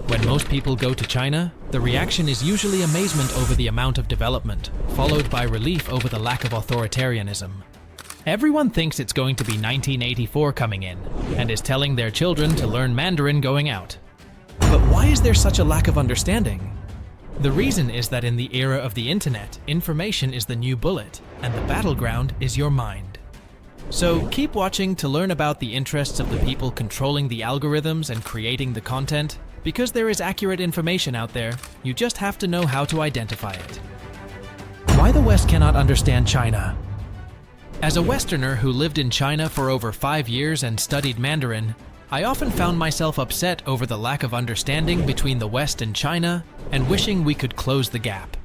When most people go to China, the reaction is usually amazement over the amount of development, followed by relief over the lack of authoritarianism. Everyone thinks it's going to be 1984 coming in, and is telling their children to learn Mandarin going out. But why is there such a lack of understanding? The reason is that in the era of the internet, information is the new bullet, and the battleground is your mind. So keep watching to learn about the interests of the people controlling the algorithms and creating the content, because there is accurate information out there, you just have to know how to identify it. Why the West cannot understand China? As a Westerner who lived in China for over 5 years and studied Mandarin, I often found myself upset over the lack of understanding between the West and China and wishing we could close the gap.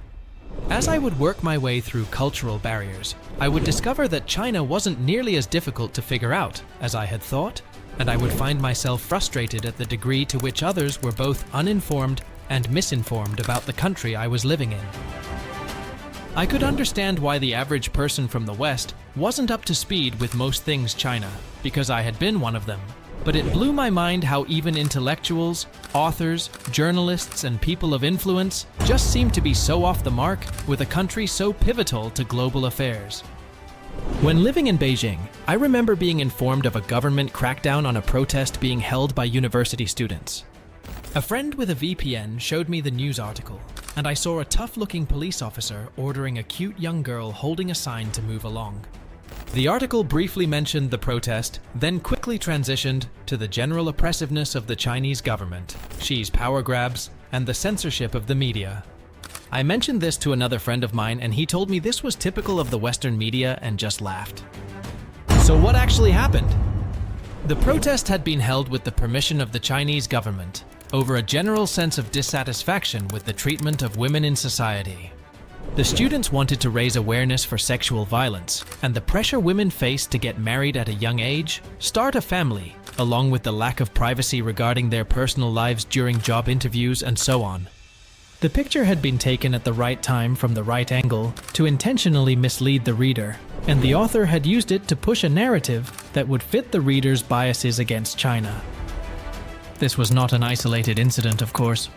As I would work my way through cultural barriers, I would discover that China wasn't nearly as difficult to figure out as I had thought, and I would find myself frustrated at the degree to which others were both uninformed and misinformed about the country I was living in. I could understand why the average person from the West wasn't up to speed with most things China, because I had been one of them. But it blew my mind how even intellectuals, authors, journalists, and people of influence just seemed to be so off the mark with a country so pivotal to global affairs. When living in Beijing, I remember being informed of a government crackdown on a protest being held by university students. A friend with a VPN showed me the news article, and I saw a tough-looking police officer ordering a cute young girl holding a sign to move along. The article briefly mentioned the protest, then quickly transitioned to the general oppressiveness of the Chinese government, Xi's power grabs, and the censorship of the media. I mentioned this to another friend of mine, and he told me this was typical of the Western media and just laughed. So what actually happened? The protest had been held with the permission of the Chinese government over a general sense of dissatisfaction with the treatment of women in society. The students wanted to raise awareness for sexual violence and the pressure women face to get married at a young age, start a family, along with the lack of privacy regarding their personal lives during job interviews and so on. The picture had been taken at the right time from the right angle to intentionally mislead the reader, and the author had used it to push a narrative that would fit the reader's biases against China. This was not an isolated incident, of course.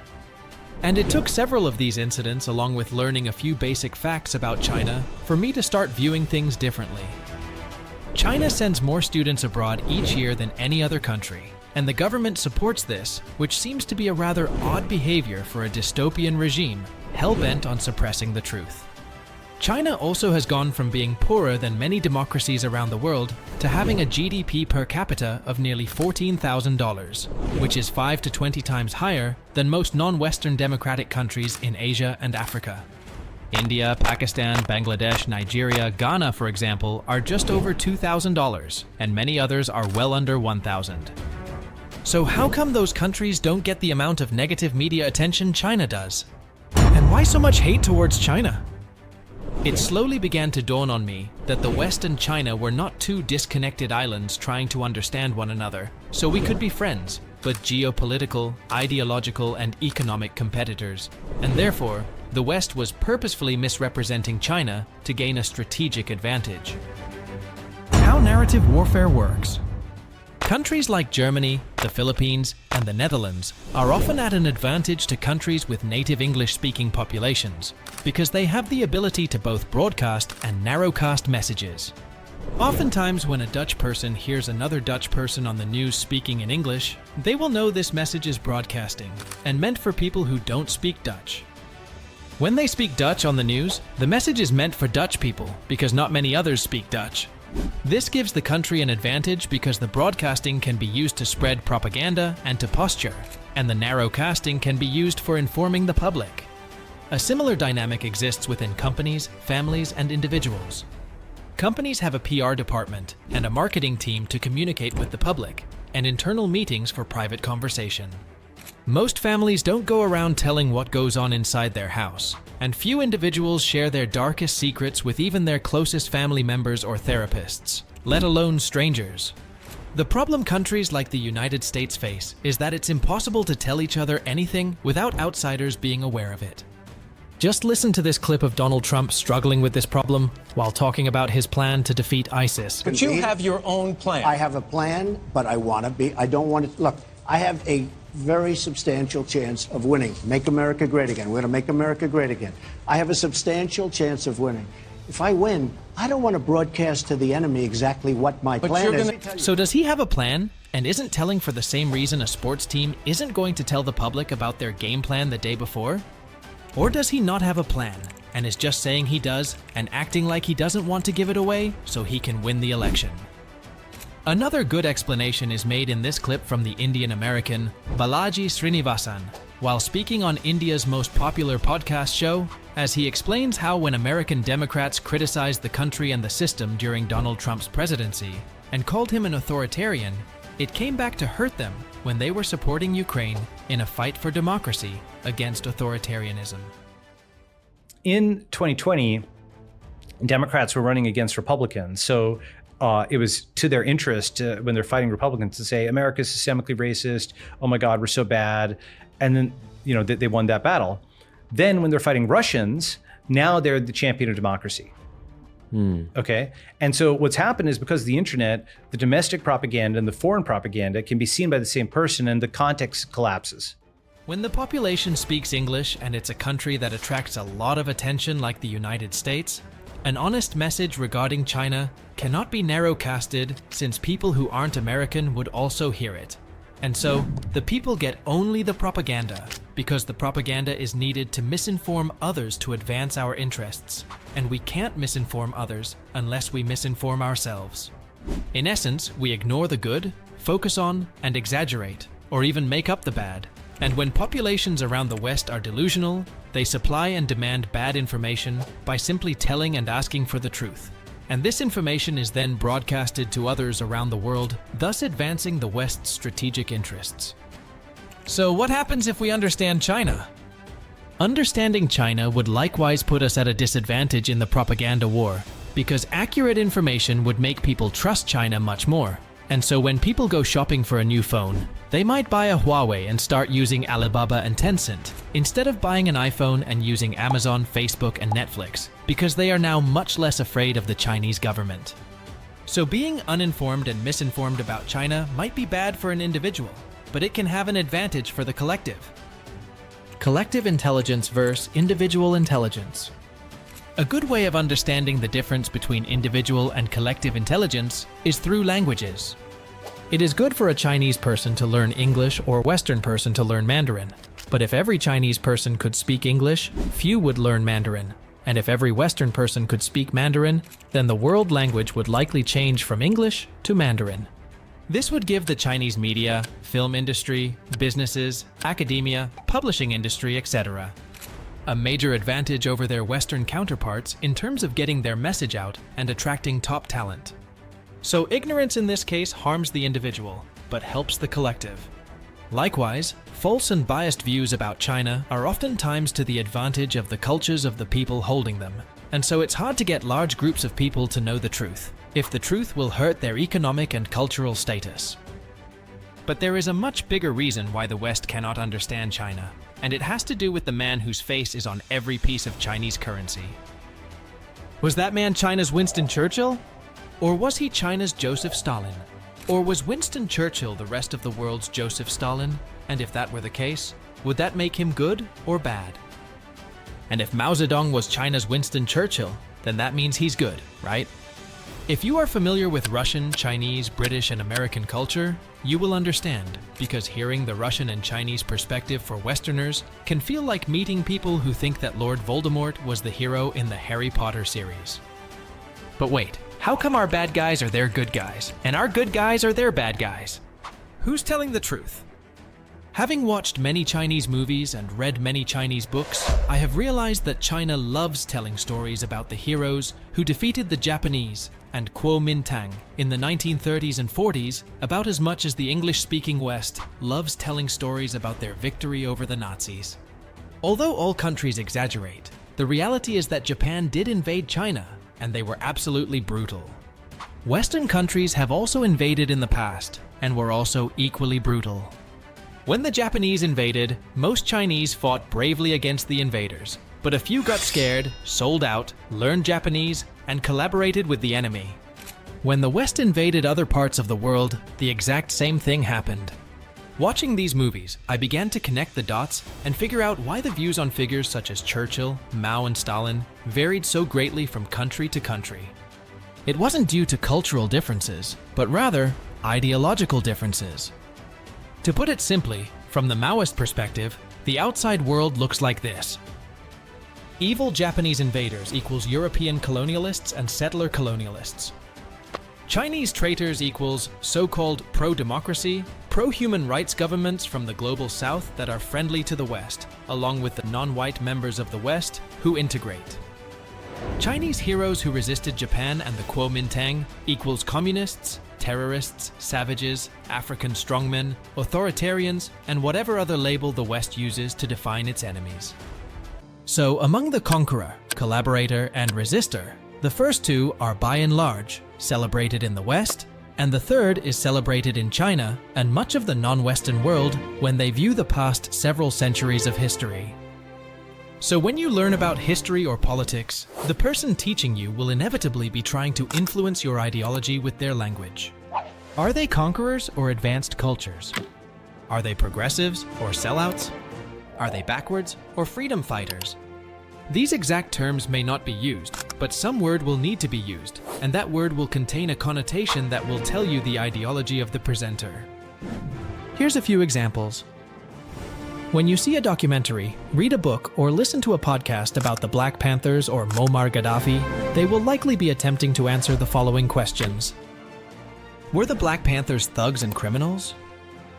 And it took several of these incidents, along with learning a few basic facts about China, for me to start viewing things differently. China sends more students abroad each year than any other country, and the government supports this, which seems to be a rather odd behavior for a dystopian regime hell-bent on suppressing the truth. China also has gone from being poorer than many democracies around the world to having a GDP per capita of nearly $14,000, which is 5 to 20 times higher than most non-Western democratic countries in Asia and Africa. India, Pakistan, Bangladesh, Nigeria, Ghana, for example, are just over $2,000, and many others are well under $1,000. So how come those countries don't get the amount of negative media attention China does? And why so much hate towards China? It slowly began to dawn on me that the West and China were not two disconnected islands trying to understand one another, so we could be friends, but geopolitical, ideological, and economic competitors, and therefore, the West was purposefully misrepresenting China to gain a strategic advantage. How narrative warfare works. Countries like Germany, the Philippines, and the Netherlands are often at an advantage to countries with native English-speaking populations because they have the ability to both broadcast and narrowcast messages. Oftentimes, when a Dutch person hears another Dutch person on the news speaking in English, they will know this message is broadcasting and meant for people who don't speak Dutch. When they speak Dutch on the news, the message is meant for Dutch people because not many others speak Dutch. This gives the country an advantage because the broadcasting can be used to spread propaganda and to posture, and the narrowcasting can be used for informing the public. A similar dynamic exists within companies, families, and individuals. Companies have a PR department and a marketing team to communicate with the public, and internal meetings for private conversation. Most families don't go around telling what goes on inside their house, and few individuals share their darkest secrets with even their closest family members or therapists, let alone strangers. The problem countries like the United States face is that it's impossible to tell each other anything without outsiders being aware of it. Just listen to this clip of Donald Trump struggling with this problem while talking about his plan to defeat ISIS. But you have your own plan. I have a plan, but I don't want to, look, I have a very substantial chance of winning. Make America great again. We're going to make America great again. I have a substantial chance of winning. If I win, I don't want to broadcast to the enemy exactly what my plan is. So does he have a plan? And isn't telling for the same reason a sports team isn't going to tell the public about their game plan the day before? Or does he not have a plan and is just saying he does and acting like he doesn't want to give it away so he can win the election? Another good explanation is made in this clip from the Indian American Balaji Srinivasan while speaking on India's most popular podcast show, as he explains how when American Democrats criticized the country and the system during Donald Trump's presidency and called him an authoritarian, it came back to hurt them when they were supporting Ukraine in a fight for democracy against authoritarianism. In 2020, Democrats were running against Republicans, so it was to their interest when they're fighting Republicans to say America's systemically racist. Oh my God, we're so bad. And then, they won that battle. Then when they're fighting Russians, now they're the champion of democracy. Okay. And so what's happened is because of the internet, the domestic propaganda and the foreign propaganda can be seen by the same person and the context collapses. When the population speaks English and it's a country that attracts a lot of attention like the United States, an honest message regarding China cannot be narrowcasted since people who aren't American would also hear it. And so, the people get only the propaganda because the propaganda is needed to misinform others to advance our interests, and we can't misinform others unless we misinform ourselves. In essence, we ignore the good, focus on and exaggerate, or even make up the bad. And when populations around the West are delusional, they supply and demand bad information by simply telling and asking for the truth. And this information is then broadcasted to others around the world, thus advancing the West's strategic interests. So what happens if we understand China? Understanding China would likewise put us at a disadvantage in the propaganda war, because accurate information would make people trust China much more. And so when people go shopping for a new phone, they might buy a Huawei and start using Alibaba and Tencent, instead of buying an iPhone and using Amazon, Facebook, and Netflix, because they are now much less afraid of the Chinese government. So being uninformed and misinformed about China might be bad for an individual, but it can have an advantage for the collective. Collective intelligence versus individual intelligence. A good way of understanding the difference between individual and collective intelligence is through languages. It is good for a Chinese person to learn English or a Western person to learn Mandarin. But if every Chinese person could speak English, few would learn Mandarin. And if every Western person could speak Mandarin, then the world language would likely change from English to Mandarin. This would give the Chinese media, film industry, businesses, academia, publishing industry, etc. a major advantage over their Western counterparts in terms of getting their message out and attracting top talent. So ignorance in this case harms the individual, but helps the collective. Likewise, false and biased views about China are oftentimes to the advantage of the cultures of the people holding them, and so it's hard to get large groups of people to know the truth, if the truth will hurt their economic and cultural status. But there is a much bigger reason why the West cannot understand China, and it has to do with the man whose face is on every piece of Chinese currency. Was that man China's Winston Churchill? Or was he China's Joseph Stalin? Or was Winston Churchill the rest of the world's Joseph Stalin? And if that were the case, would that make him good or bad? And if Mao Zedong was China's Winston Churchill, then that means he's good, right? If you are familiar with Russian, Chinese, British, and American culture, you will understand, because hearing the Russian and Chinese perspective for Westerners can feel like meeting people who think that Lord Voldemort was the hero in the Harry Potter series. But wait, how come our bad guys are their good guys, and our good guys are their bad guys? Who's telling the truth? Having watched many Chinese movies and read many Chinese books, I have realized that China loves telling stories about the heroes who defeated the Japanese and Kuomintang in the 1930s and 40s about as much as the English-speaking West loves telling stories about their victory over the Nazis. Although all countries exaggerate, the reality is that Japan did invade China, and they were absolutely brutal. Western countries have also invaded in the past, and were also equally brutal. When the Japanese invaded, most Chinese fought bravely against the invaders, but a few got scared, sold out, learned Japanese, and collaborated with the enemy. When the West invaded other parts of the world, the exact same thing happened. Watching these movies, I began to connect the dots and figure out why the views on figures such as Churchill, Mao, and Stalin varied so greatly from country to country. It wasn't due to cultural differences, but rather ideological differences. To put it simply, from the Maoist perspective, the outside world looks like this. Evil Japanese invaders equals European colonialists and settler colonialists. Chinese traitors equals so-called pro-democracy, pro-human rights governments from the global south that are friendly to the West, along with the non-white members of the West who integrate. Chinese heroes who resisted Japan and the Kuomintang equals communists, terrorists, savages, African strongmen, authoritarians, and whatever other label the West uses to define its enemies. So among the conqueror, collaborator, and resistor, the first two are by and large celebrated in the West, and the third is celebrated in China and much of the non-Western world when they view the past several centuries of history. So when you learn about history or politics, the person teaching you will inevitably be trying to influence your ideology with their language. Are they conquerors or advanced cultures? Are they progressives or sellouts? Are they backwards or freedom fighters? These exact terms may not be used, but some word will need to be used, and that word will contain a connotation that will tell you the ideology of the presenter. Here's a few examples. When you see a documentary, read a book, or listen to a podcast about the Black Panthers or Muammar Gaddafi, they will likely be attempting to answer the following questions. Were the Black Panthers thugs and criminals?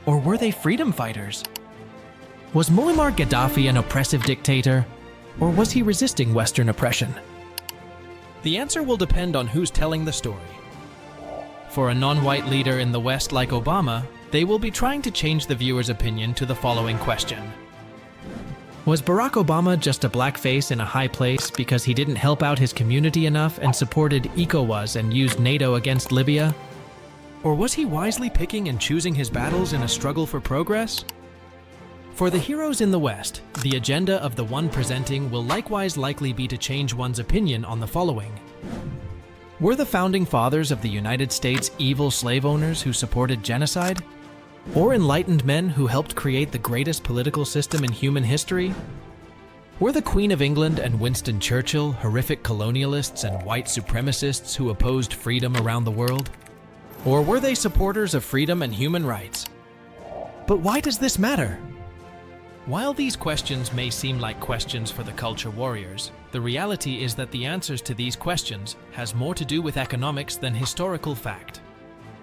Or were they freedom fighters? Was Muammar Gaddafi an oppressive dictator? Or was he resisting Western oppression? The answer will depend on who's telling the story. For a non-white leader in the West like Obama, they will be trying to change the viewer's opinion to the following question. Was Barack Obama just a black face in a high place because he didn't help out his community enough and supported ECOWAS and used NATO against Libya? Or was he wisely picking and choosing his battles in a struggle for progress? For the heroes in the West, the agenda of the one presenting will likewise likely be to change one's opinion on the following. Were the founding fathers of the United States evil slave owners who supported genocide? Or enlightened men who helped create the greatest political system in human history? Were the Queen of England and Winston Churchill horrific colonialists and white supremacists who opposed freedom around the world? Or were they supporters of freedom and human rights? But why does this matter? While these questions may seem like questions for the culture warriors, the reality is that the answers to these questions has more to do with economics than historical fact.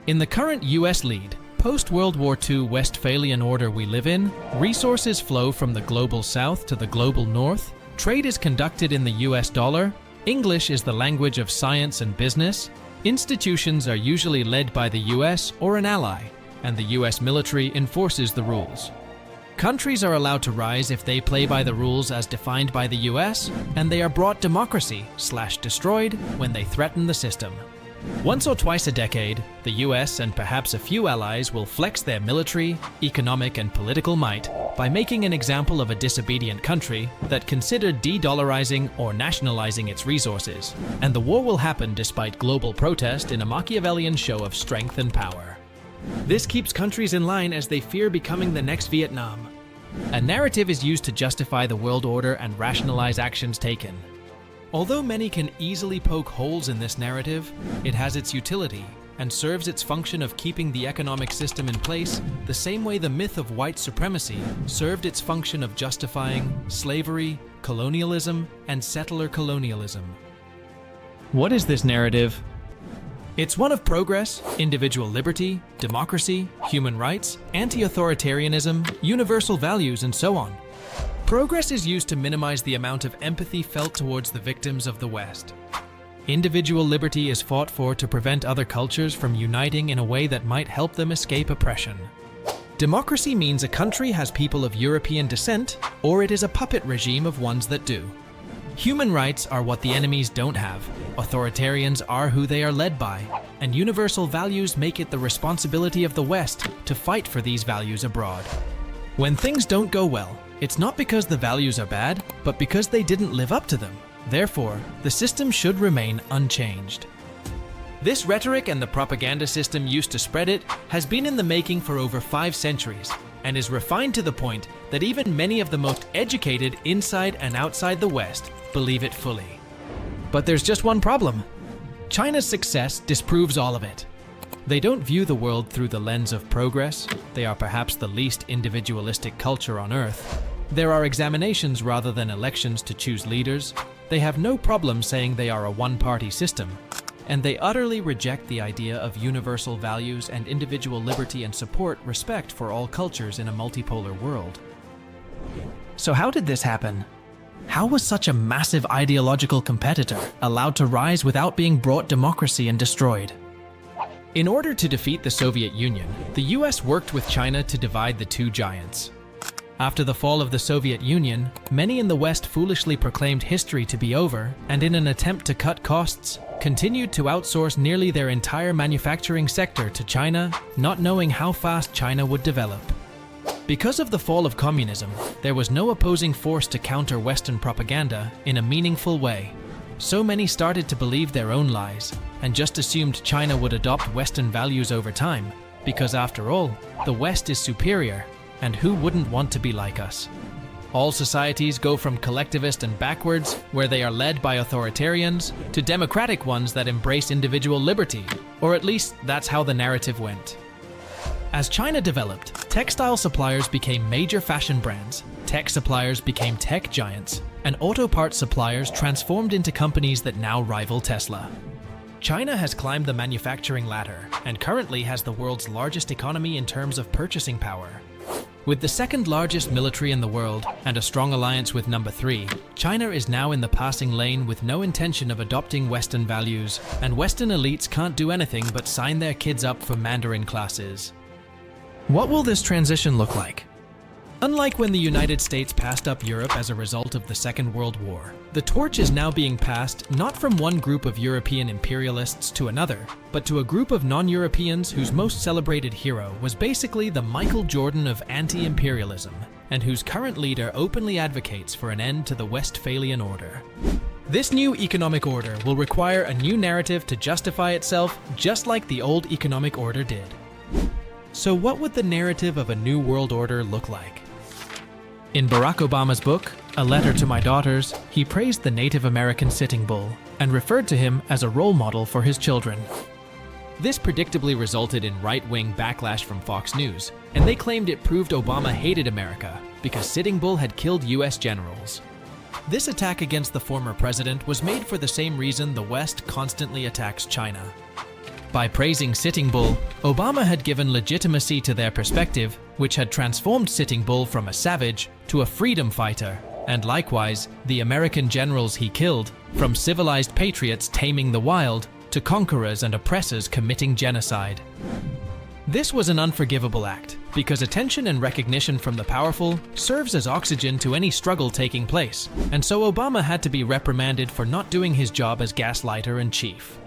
In the current US lead, post-World War II Westphalian order we live in, resources flow from the global south to the global north, trade is conducted in the US dollar, English is the language of science and business, institutions are usually led by the US or an ally, and the US military enforces the rules. Countries are allowed to rise if they play by the rules as defined by the US, and they are brought democracy/destroyed when they threaten the system. Once or twice a decade, the US and perhaps a few allies will flex their military, economic, and political might by making an example of a disobedient country that considered de-dollarizing or nationalizing its resources, and the war will happen despite global protest in a Machiavellian show of strength and power. This keeps countries in line as they fear becoming the next Vietnam. A narrative is used to justify the world order and rationalize actions taken. Although many can easily poke holes in this narrative, it has its utility and serves its function of keeping the economic system in place the same way the myth of white supremacy served its function of justifying slavery, colonialism, and settler colonialism. What is this narrative? It's one of progress, individual liberty, democracy, human rights, anti-authoritarianism, universal values, and so on. Progress is used to minimize the amount of empathy felt towards the victims of the West. Individual liberty is fought for to prevent other cultures from uniting in a way that might help them escape oppression. Democracy means a country has people of European descent, or it is a puppet regime of ones that do. Human rights are what the enemies don't have, authoritarians are who they are led by, and universal values make it the responsibility of the West to fight for these values abroad. When things don't go well, it's not because the values are bad, but because they didn't live up to them. Therefore, the system should remain unchanged. This rhetoric and the propaganda system used to spread it has been in the making for over 5 centuries and is refined to the point that even many of the most educated inside and outside the West believe it fully. But there's just one problem. China's success disproves all of it. They don't view the world through the lens of progress. They are perhaps the least individualistic culture on Earth. There are examinations rather than elections to choose leaders. They have no problem saying they are a one-party system. And they utterly reject the idea of universal values and individual liberty and support respect for all cultures in a multipolar world. So how did this happen? How was such a massive ideological competitor allowed to rise without being brought democracy and destroyed? In order to defeat the Soviet Union, the US worked with China to divide the two giants. After the fall of the Soviet Union, many in the West foolishly proclaimed history to be over, and in an attempt to cut costs, continued to outsource nearly their entire manufacturing sector to China, not knowing how fast China would develop. Because of the fall of communism, there was no opposing force to counter Western propaganda in a meaningful way. So many started to believe their own lies, and just assumed China would adopt Western values over time, because after all, the West is superior, and who wouldn't want to be like us? All societies go from collectivist and backwards, where they are led by authoritarians, to democratic ones that embrace individual liberty, or at least that's how the narrative went. As China developed, textile suppliers became major fashion brands, tech suppliers became tech giants, and auto parts suppliers transformed into companies that now rival Tesla. China has climbed the manufacturing ladder, and currently has the world's largest economy in terms of purchasing power. With the second largest military in the world and a strong alliance with number 3, China is now in the passing lane with no intention of adopting Western values, and Western elites can't do anything but sign their kids up for Mandarin classes. What will this transition look like? Unlike when the United States passed up Europe as a result of the Second World War, the torch is now being passed not from one group of European imperialists to another, but to a group of non-Europeans whose most celebrated hero was basically the Michael Jordan of anti-imperialism, and whose current leader openly advocates for an end to the Westphalian order. This new economic order will require a new narrative to justify itself, just like the old economic order did. So what would the narrative of a new world order look like? In Barack Obama's book, A Letter to My Daughters, he praised the Native American Sitting Bull and referred to him as a role model for his children. This predictably resulted in right-wing backlash from Fox News, and they claimed it proved Obama hated America because Sitting Bull had killed US generals. This attack against the former president was made for the same reason the West constantly attacks China. By praising Sitting Bull, Obama had given legitimacy to their perspective, which had transformed Sitting Bull from a savage to a freedom fighter, and likewise, the American generals he killed, from civilized patriots taming the wild to conquerors and oppressors committing genocide. This was an unforgivable act, because attention and recognition from the powerful serves as oxygen to any struggle taking place, and so Obama had to be reprimanded for not doing his job as gaslighter in chief.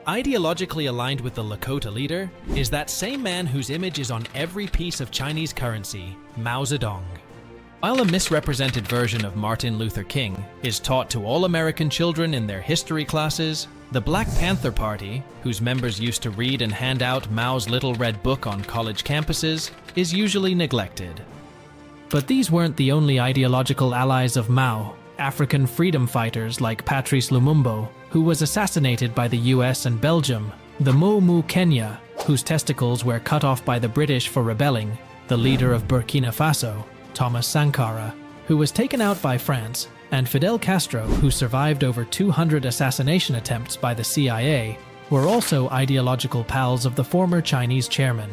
Ideologically aligned with the Lakota leader is that same man whose image is on every piece of Chinese currency, Mao Zedong. While a misrepresented version of Martin Luther King is taught to all American children in their history classes, the Black Panther Party, whose members used to read and hand out Mao's Little Red Book on college campuses, is usually neglected. But these weren't the only ideological allies of Mao. African freedom fighters like Patrice Lumumba, who was assassinated by the US and Belgium, the Momu Kenya, whose testicles were cut off by the British for rebelling, the leader of Burkina Faso, Thomas Sankara, who was taken out by France, and Fidel Castro, who survived over 200 assassination attempts by the CIA, were also ideological pals of the former Chinese chairman.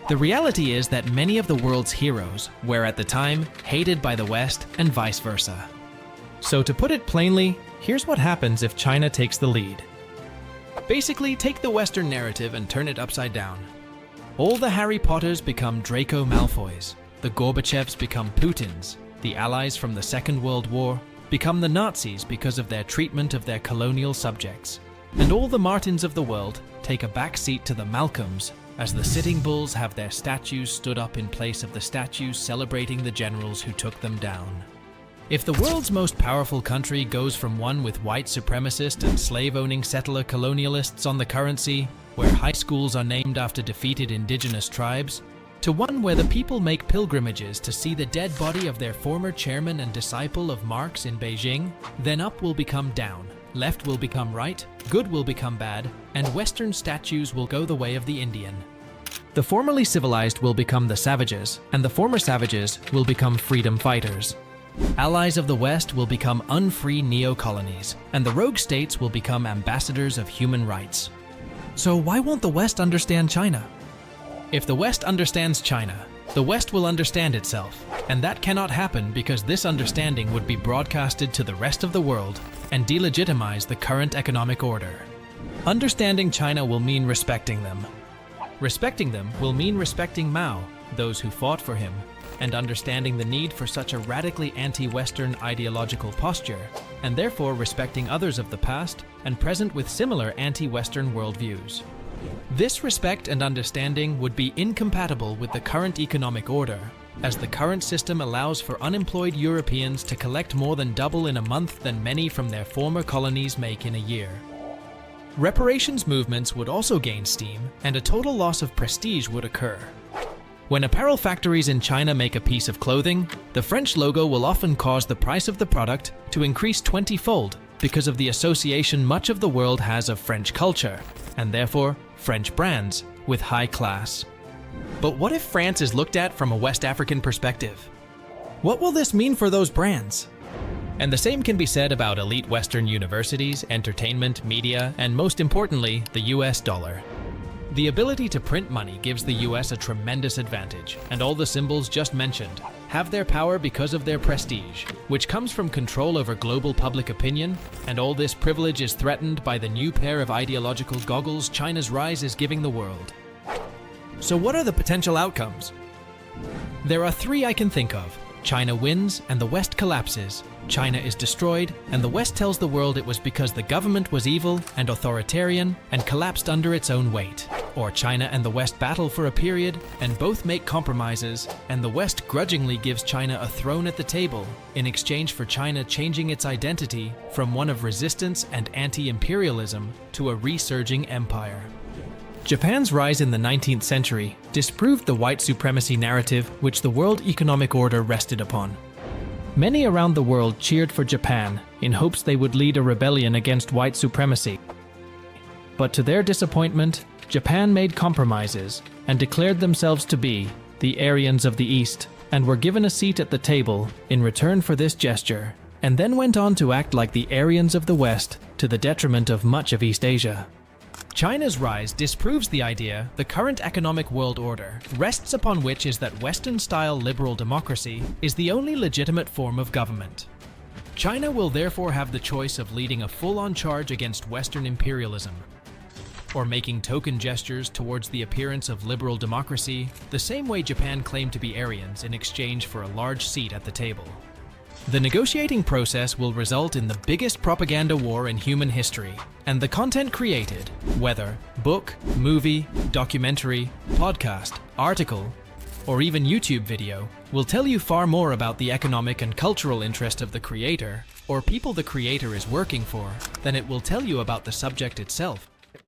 The reality is that many of the world's heroes were at the time hated by the West and vice versa. So to put it plainly, here's what happens if China takes the lead. Basically, take the Western narrative and turn it upside down. All the Harry Potters become Draco Malfoys, the Gorbachevs become Putins, the Allies from the Second World War become the Nazis because of their treatment of their colonial subjects, and all the Martins of the world take a back seat to the Malcolms as the Sitting Bulls have their statues stood up in place of the statues celebrating the generals who took them down. If the world's most powerful country goes from one with white supremacist and slave-owning settler colonialists on the currency, where high schools are named after defeated indigenous tribes, to one where the people make pilgrimages to see the dead body of their former chairman and disciple of Marx in Beijing, then up will become down, left will become right, good will become bad, and Western statues will go the way of the Indian. The formerly civilized will become the savages, and the former savages will become freedom fighters. Allies of the West will become unfree neo-colonies, and the rogue states will become ambassadors of human rights. So why won't the West understand China? If the West understands China, the West will understand itself, and that cannot happen because this understanding would be broadcasted to the rest of the world and delegitimize the current economic order. Understanding China will mean respecting them. Respecting them will mean respecting Mao, those who fought for him, and understanding the need for such a radically anti-Western ideological posture, and therefore respecting others of the past and present with similar anti-Western worldviews. This respect and understanding would be incompatible with the current economic order, as the current system allows for unemployed Europeans to collect more than double in a month than many from their former colonies make in a year. Reparations movements would also gain steam, and a total loss of prestige would occur. When apparel factories in China make a piece of clothing, the French logo will often cause the price of the product to increase 20-fold because of the association much of the world has of French culture, and therefore French brands, with high class. But what if France is looked at from a West African perspective? What will this mean for those brands? And the same can be said about elite Western universities, entertainment, media, and most importantly, the US dollar. The ability to print money gives the US a tremendous advantage, and all the symbols just mentioned have their power because of their prestige, which comes from control over global public opinion, and all this privilege is threatened by the new pair of ideological goggles China's rise is giving the world. So what are the potential outcomes? There are three I can think of. China wins and the West collapses. China is destroyed and the West tells the world it was because the government was evil and authoritarian and collapsed under its own weight. Or China and the West battle for a period and both make compromises, and the West grudgingly gives China a throne at the table in exchange for China changing its identity from one of resistance and anti-imperialism to a resurging empire. Japan's rise in the 19th century disproved the white supremacy narrative which the world economic order rested upon. Many around the world cheered for Japan in hopes they would lead a rebellion against white supremacy. But to their disappointment, Japan made compromises and declared themselves to be the Aryans of the East, and were given a seat at the table in return for this gesture, and then went on to act like the Aryans of the West to the detriment of much of East Asia. China's rise disproves the idea the current economic world order rests upon, which is that Western-style liberal democracy is the only legitimate form of government. China will therefore have the choice of leading a full-on charge against Western imperialism, or making token gestures towards the appearance of liberal democracy, the same way Japan claimed to be Aryans in exchange for a large seat at the table. The negotiating process will result in the biggest propaganda war in human history, and the content created, whether book, movie, documentary, podcast, article, or even YouTube video, will tell you far more about the economic and cultural interest of the creator, or people the creator is working for, than it will tell you about the subject itself.